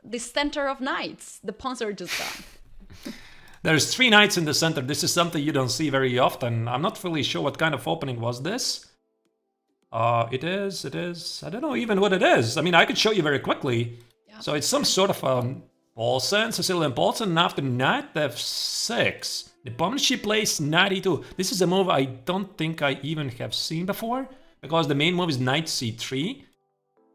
the center of knights. The pawns are just gone. There's 3 knights in the center. This is something you don't see very often. I'm not really sure what kind of opening was this. It is. I don't know even what it is. I mean, I could show you very quickly. Yeah. So it's some sort of Paulsen, Sicilian Paulsen, and after knight f6. Nepomniachtchi plays knight e2. This is a move I don't think I even have seen before, because the main move is knight c3.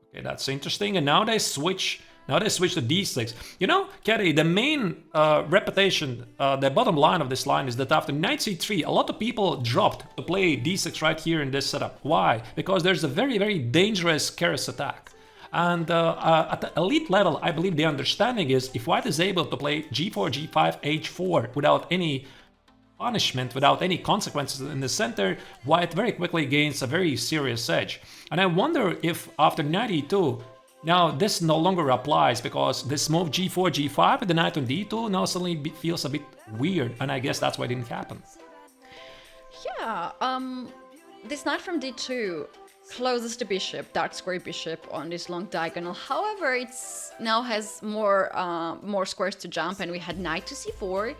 Okay, that's interesting. And now they switch. Now they switch to d6. You know, Kerry, the main reputation, the bottom line of this line is that after knight c3, a lot of people dropped to play d6 right here in this setup. Why? Because there's a very, very dangerous Keres attack. And at the elite level, I believe the understanding is if white is able to play g4, g5, h4 without any punishment, without any consequences in the center, white very quickly gains a very serious edge. And I wonder if after knight e2, now this no longer applies, because this move g4, g5 with the knight on d2 now suddenly feels a bit weird, and I guess that's why it didn't happen. Yeah, this knight from d2 closes the bishop, dark square bishop on this long diagonal. However, it's now has more squares to jump, and we had knight to c4.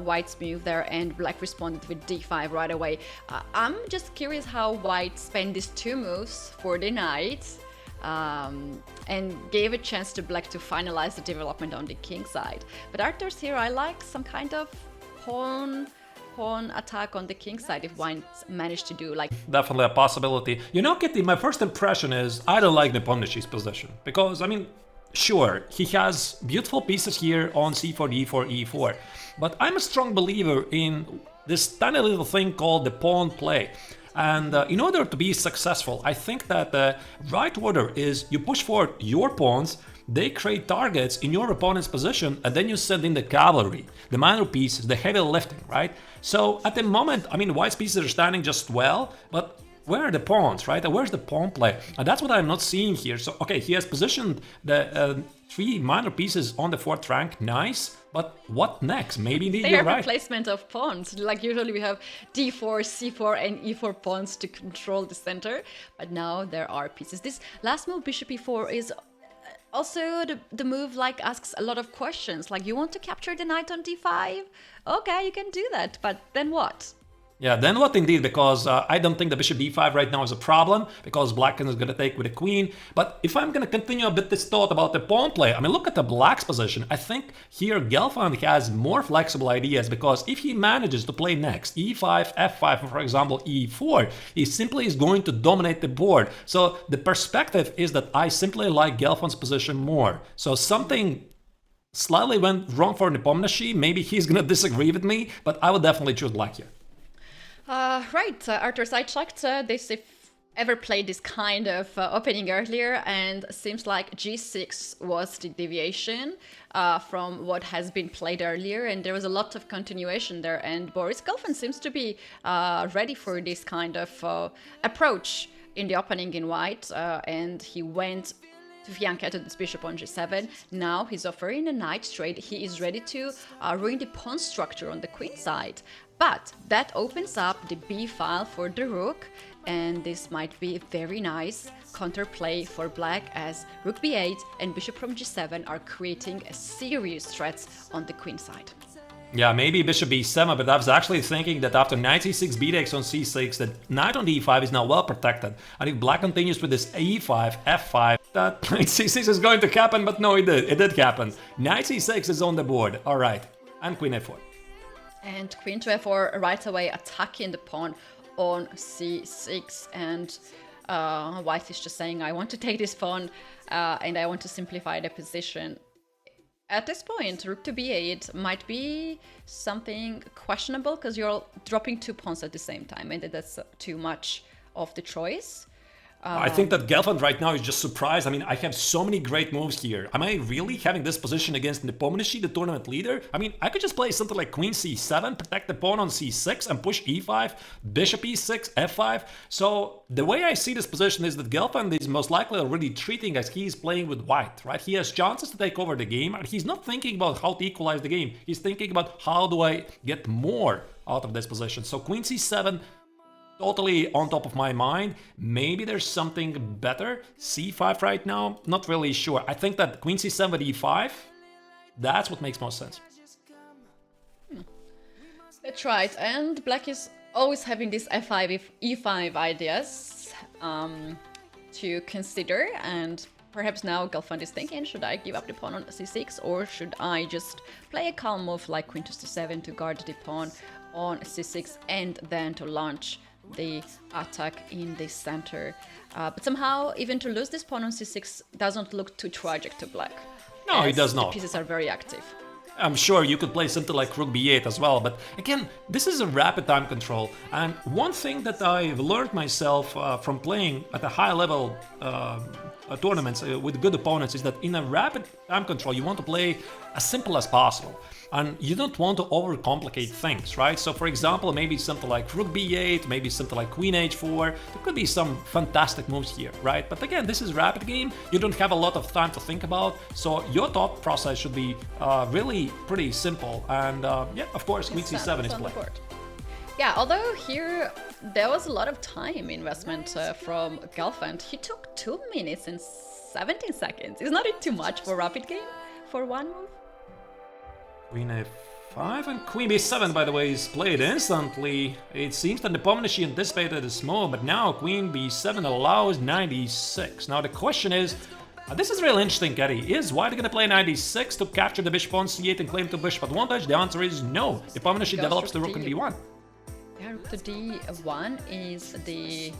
White's move there, and black responded with d5 right away. I'm just curious how white spent these 2 moves for the knight. And gave a chance to black to finalize the development on the king side. But Arthur's here, I like some kind of pawn attack on the king side if white managed to do like... Definitely a possibility. You know, Kitty, my first impression is I don't like Nepomniachtchi's position. Because, I mean, sure, he has beautiful pieces here on c4, d4, e4. But I'm a strong believer in this tiny little thing called the pawn play. And in order to be successful, I think that the right order is you push forward your pawns, they create targets in your opponent's position, and then you send in the cavalry, the minor pieces, the heavy lifting, right? So at the moment, I mean, white's pieces are standing just well, but where are the pawns, right? Where's the pawn play? And that's what I'm not seeing here. So, okay, he has positioned the 3 minor pieces on the 4th rank, nice. But what next? Maybe you're right. Replacement of pawns. Like usually we have d4, c4, and e4 pawns to control the center. But now there are pieces. This last move, bishop e4, is also the move like asks a lot of questions. Like, you want to capture the knight on d5? Okay, you can do that. But then what? Yeah, then what indeed, because I don't think the bishop d5 right now is a problem, because black is going to take with the queen. But if I'm going to continue a bit this thought about the pawn play, I mean, look at the black's position. I think here Gelfand has more flexible ideas, because if he manages to play next e5, f5, and for example e4, he simply is going to dominate the board. So the perspective is that I simply like Gelfand's position more. So something slightly went wrong for Nepomniachtchi. Maybe he's going to disagree with me, but I would definitely choose black here. Right, Arthur, I checked this if ever played this kind of opening earlier, and seems like g6 was the deviation from what has been played earlier, and there was a lot of continuation there, and Boris Gelfand seems to be ready for this kind of approach in the opening in white, and he went to fianchetto this bishop on g7. Now he's offering a knight trade. He is ready to ruin the pawn structure on the queen side. But that opens up the b file for the rook, and this might be a very nice counterplay for black, as rook b8 and bishop from g7 are creating a serious threats on the queen side. Yeah, maybe bishop b7, but I was actually thinking that after knight c6, b takes on c6, that knight on d5 is now well protected. And if black continues with this e5, f5, that knight c6 is going to happen, but no, it did happen. Knight c6 is on the board, alright, and queen f4. And queen to f4 right away, attacking the pawn on c6, and white is just saying, I want to take this pawn and I want to simplify the position. At this point, rook to b8 might be something questionable, because you're dropping 2 pawns at the same time, and that's too much of the choice. I think that Gelfand right now is just surprised. I mean, I have so many great moves here. Am I really having this position against Nepomniachtchi, the tournament leader? I mean, I could just play something like queen c7, protect the pawn on c6, and push e5, bishop e6, f5. So the way I see this position is that Gelfand is most likely already treating as he is playing with white, right? He has chances to take over the game, and he's not thinking about how to equalize the game. He's thinking about how do I get more out of this position. So queen c7, totally on top of my mind. Maybe there's something better. C5 right now, not really sure. I think that queen c7 with e5, that's what makes most sense. That's right, and black is always having this f5, e5 ideas to consider, and perhaps now Gelfand is thinking, should I give up the pawn on c6, or should I just play a calm move like queen to c7 to guard the pawn on c6 and then to launch the attack in the center. But somehow, even to lose this pawn on c6 doesn't look too tragic to black. No, it does not. The pieces are very active. I'm sure you could play something like rook b8 as well, but again, this is a rapid time control, and one thing that I've learned myself from playing at a high level tournaments with good opponents is that in a rapid time control you want to play as simple as possible, and you don't want to overcomplicate things, right? So for example, maybe something like rook b8, maybe something like queen h4, there could be some fantastic moves here, right? But again, this is rapid game, you don't have a lot of time to think about, so your thought process should be really pretty simple, and yeah, of course, queen c7 is played. Yeah, although here there was a lot of time investment from Gelfand. He took 2 minutes and 17 seconds. Isn't it too much for rapid game for one move? Queen a5 and queen b7, by the way, is played instantly. It seems that Nepomniachtchi anticipated this move, but now queen b7 allows 96. Now the question is, this is really interesting, Eddie. Is White going to play 96 to capture the bishop on c8 and claim the bishop advantage? The answer is no. Nepomniachtchi develops the rook on d1. Yeah, rook to d1 is the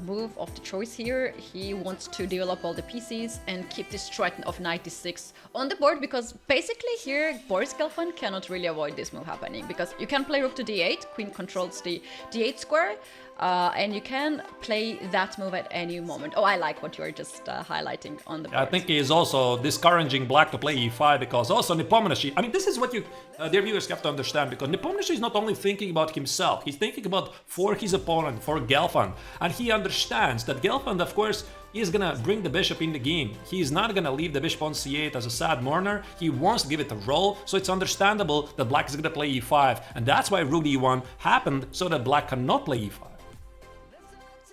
move of the choice here. He wants to develop all the pieces and keep this threat of 96 on the board, because basically here Boris Gelfand cannot really avoid this move happening, because you can play rook to d8, queen controls the d8 square, and you can play that move at any moment. Oh, I like what you're just highlighting on the board. I think he is also discouraging black to play e5, because also Nepomniachtchi, I mean, this is what you, dear viewers, have to understand, because Nepomniachtchi is not only thinking about himself, he's thinking about for his opponent, for Gelfand, and he understands that Gelfand, of course, is gonna bring the bishop in the game. He's not gonna leave the bishop on c8 as a sad mourner. He wants to give it a roll, so it's understandable that black is gonna play e5, and that's why rook d1 happened, so that black cannot play e5.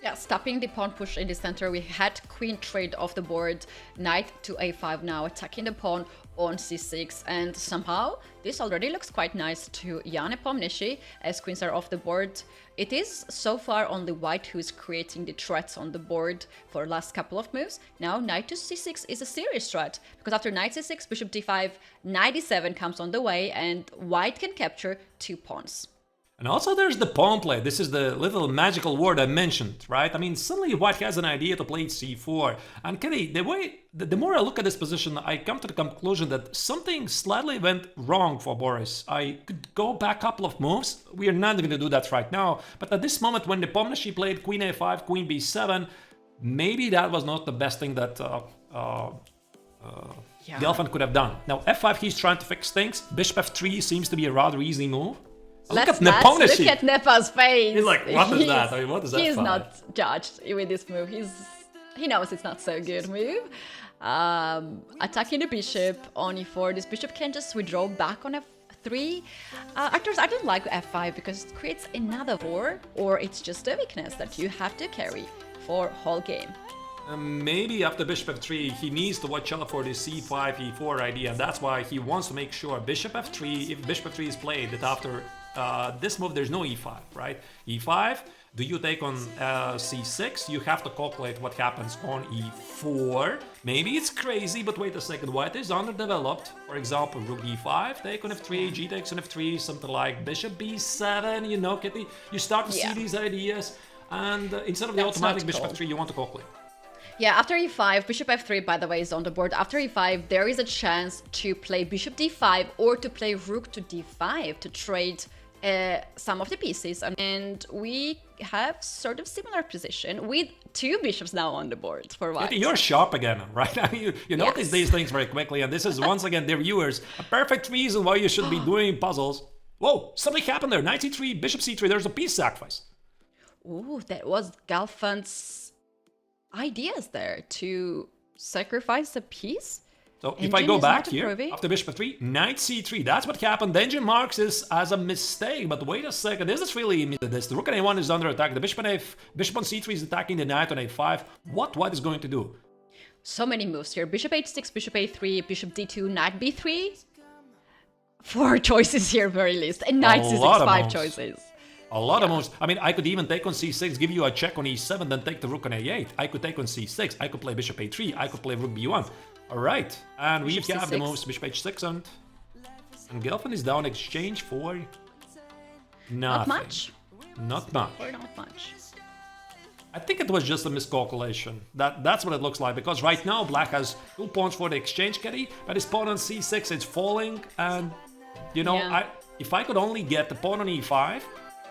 Yeah, stopping the pawn push in the center, we had queen trade off the board, knight to a5 now, attacking the pawn on c6, and somehow this already looks quite nice to Jan Nepomniachtchi as queens are off the board. It is so far only white who is creating the threats on the board for last couple of moves. Now knight to c6 is a serious threat, because after knight c6, bishop d5, knight d7 comes on the way, and white can capture 2 pawns. And also there's the pawn play. This is the little magical word I mentioned, right? I mean, suddenly white has an idea to play c4. And Kenny, the more I look at this position, I come to the conclusion that something slightly went wrong for Boris. I could go back a couple of moves. We are not going to do that right now. But at this moment, when Nepomniachtchi played queen a5, queen b7, maybe that was not the best thing that Gelfand could have done. Now f5, he's trying to fix things. Bishop f3 seems to be a rather easy move. Look at Nepomniachtchi. Look at Nepa's face. He's like, what is that? I mean, what is that? He's not judged with this move. He knows it's not so good move. Attacking the bishop on e4. This bishop can just withdraw back on f3. Actors, I don't like f5 because it creates another 4, or it's just a weakness that you have to carry for whole game. Maybe after bishop f3, he needs to watch out for this c5, e4 idea, and that's why he wants to make sure bishop f3, if bishop f3 is played, that after this move there's no e5, right? e5, do you take on c6? You have to calculate what happens on e4. Maybe it's crazy, but wait a second, white is underdeveloped. For example, rook e5, take on f3, g takes on f3, something like bishop b7, you know, Kitty. You start to see these ideas, and instead of the automatic bishop f3, you want to calculate. Yeah, after e5, bishop f3, by the way, is on the board. After e5, there is a chance to play bishop d5 or to play rook to d5 to trade some of the pieces. And we have sort of similar position with 2 bishops now on the board for white. You're sharp again, right? I mean, you notice these things very quickly, and this is once again, dear viewers, a perfect reason why you should be doing puzzles. Whoa, something happened there. Knight c3, bishop c3, there's a piece sacrifice. Ooh, that was Gelfand's ideas there to sacrifice a piece. So if I go is back not here, approving. after bishop f3, knight c3, that's what happened. Danger marks this as a mistake, but wait a second, this is really this. The rook on a1 is under attack, the bishop on c3 is attacking the knight on a5. What white is going to do? So many moves here. Bishop h6, bishop a3, bishop d2, knight b3. 4 choices here, very least. And knight c6, 5 choices. A lot of moves. I mean, I could even take on c6, give you a check on e7, then take the rook on a8. I could take on c6, I could play bishop a3, I could play rook b1. Alright, and we Bishop have the c6. moves bishop h6 and Gelfand is down exchange for nothing. Not much? Not much. Or not much. I think it was just a miscalculation. That's what it looks like, because right now black has 2 pawns for the exchange carry, but his pawn on c6 is falling, and you know, Yeah. if I could only get the pawn on e5,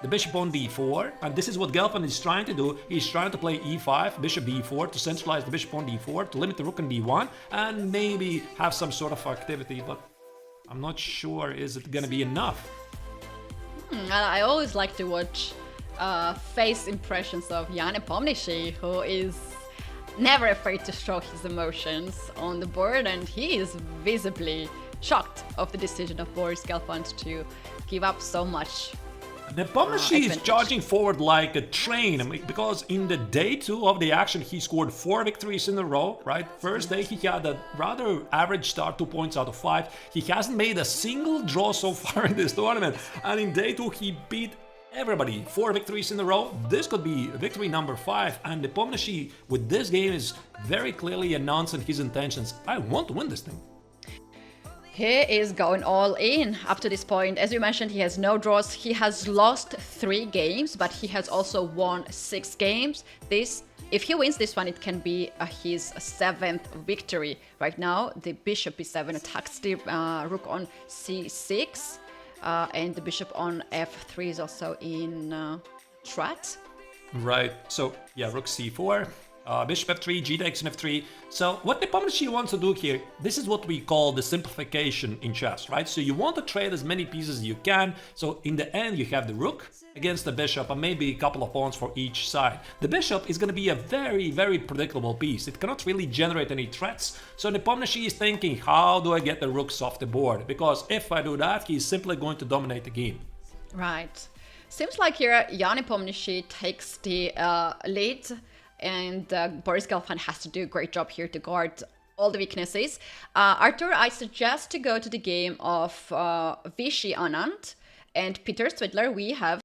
the bishop on d4, and this is what Gelfand is trying to do. He's trying to play e5, bishop b4 to centralize the bishop on d4, to limit the rook on d1, and maybe have some sort of activity, but I'm not sure is it gonna be enough. I always like to watch face impressions of Nepomniachtchi, who is never afraid to show his emotions on the board, and he is visibly shocked of the decision of Boris Gelfand to give up so much. Nepomniachtchi is advantage. charging forward like a train, I mean, because in the day 2 of the action he scored 4 victories in a row, right? First day he had a rather average start, 2 points out of 5. He hasn't made a single draw so far in this tournament, and in day 2 he beat everybody. 4 victories in a row. This could be victory number 5, and Nepomniachtchi with this game is very clearly announcing his intentions. I want to win this thing. He is going all in up to this point. As you mentioned, he has no draws. He has lost 3 games, but he has also won 6 games. If he wins this one, it can be his 7th victory. Right now, the bishop b7 attacks the rook on c6, and the bishop on f3 is also in threat. Right, so yeah, rook c4, bishop f3, g takes on f3. So what Nepomniachtchi wants to do here, this is what we call the simplification in chess, right? So you want to trade as many pieces as you can, so in the end you have the rook against the bishop and maybe a couple of pawns for each side. The bishop is going to be a very, very predictable piece. It cannot really generate any threats, so Nepomniachtchi is thinking, how do I get the rooks off the board? Because if I do that, he's simply going to dominate the game. Right. Seems like here Nepomniachtchi takes the lead, and Boris Gelfand has to do a great job here to guard all the weaknesses. Arthur, I suggest to go to the game of Vichy Anand and Peter Swidler. We have